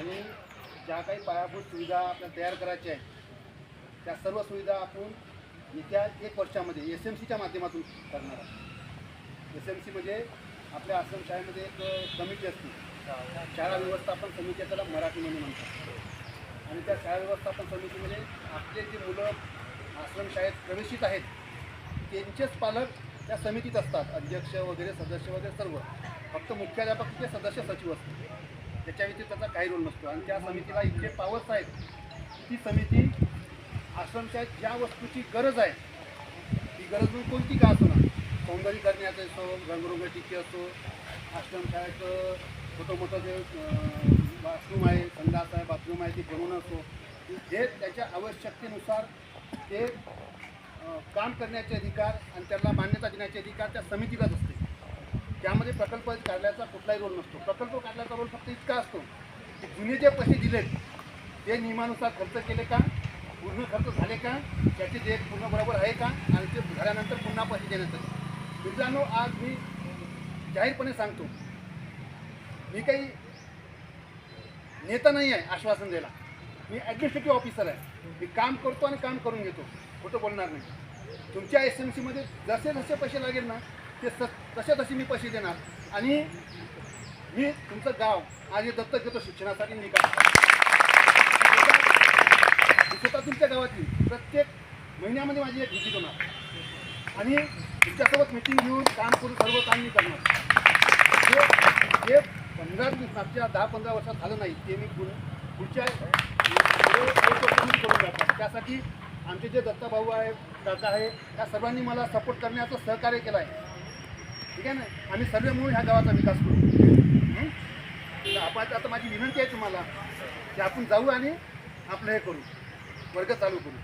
आणि ज्या काही पायाभूत सुविधा आपल्याला तयार करायच्या आहेत त्या सर्व सुविधा आपण येत्या 1 वर्षामध्ये SMCच्या माध्यमातून करणार आहोत. SMC म्हणजे आपल्या आश्रमशाळेमध्ये एक कमिटी असते, शाळा व्यवस्थापन समिती त्याला मराठीमध्ये म्हणतात. आणि त्या शाळा व्यवस्थापन समितीमध्ये आपले जे मुलं आश्रमशाळेत प्रवेशित आहेत त्यांचेच पालक त्या समितीत असतात, अध्यक्ष वगैरे सदस्य वगैरे सर्व. फक्त मुख्याध्यापक ते सदस्य सचिव असते, त्याच्या व्यतिरिक्त त्याचा काही रोल नसतो. आणि त्या समितीला इतके पावर्स आहेत, ती समिती आश्रमशाळेत ज्या वस्तूची गरज आहे ती गरज म्हणून कोणती का असो ना, सौंदर्यीकरणाचं असो, रंगरंगटीचे असो, आश्रमशाळेचं छोटं मोठं जे वॉशरूम आहे, संडास आहे, बाथरूम आहे ते बनवणं असो, जे त्याच्या आवश्यकतेनुसार ते काम करण्याचे अधिकार आणि त्याला मान्यता देण्याचे अधिकार त्या समितीलाच असते. त्यामध्ये प्रकल्प काढल्याचा कुठलाही रोल नसतो. प्रकल्प काढल्याचा रोल फक्त इतका असतो की जुने जे पैसे दिलेत ते नियमानुसार खर्च केले का, पूर्ण खर्च झाले का, त्याचे जे पूर्ण बरोबर आहे का, आणि ते झाल्यानंतर पुन्हा पैसे देण्यात आले. मित्रांनो, आज मी जाहीरपणे सांगतो, मी काही नेता नाही आहे आश्वासन द्यायला. मी ॲडमिनिस्ट्रेटिव्ह ऑफिसर आहे. मी काम करतो आणि काम करून घेतो, खोटं बोलणार नाही. तुमच्या SMCमध्ये जसे जसे पैसे लागेल ना ते तसे तसे मी पैसे देणार. आणि मी तुमचं गाव आज हे दत्तक घेतो शिक्षणासाठी. मी स्वतः तुमच्या गावातील प्रत्येक महिन्यामध्ये माझी एक व्हिजिट होणार आणि तुमच्यासोबत मिटिंग घेऊन काम करून सर्व काम मी करणार. जे 15 दिवस मागच्या 10-15 वर्षात झालं नाही ते मी पुढच्या 1 वर्षामध्ये करून जातात. त्यासाठी आमचे जे दत्ताभाऊ आहे, काका आहे, त्या सर्वांनी मला सपोर्ट करण्याचं सहकार्य केलं आहे. ठीक आहे ना. आम्ही सर्व मिळून ह्या गावाचा विकास करू. आपण आता माझी विनंती आहे तुम्हाला की आपण जाऊ आणि आपलं हे करू, वर्ग चालू करू.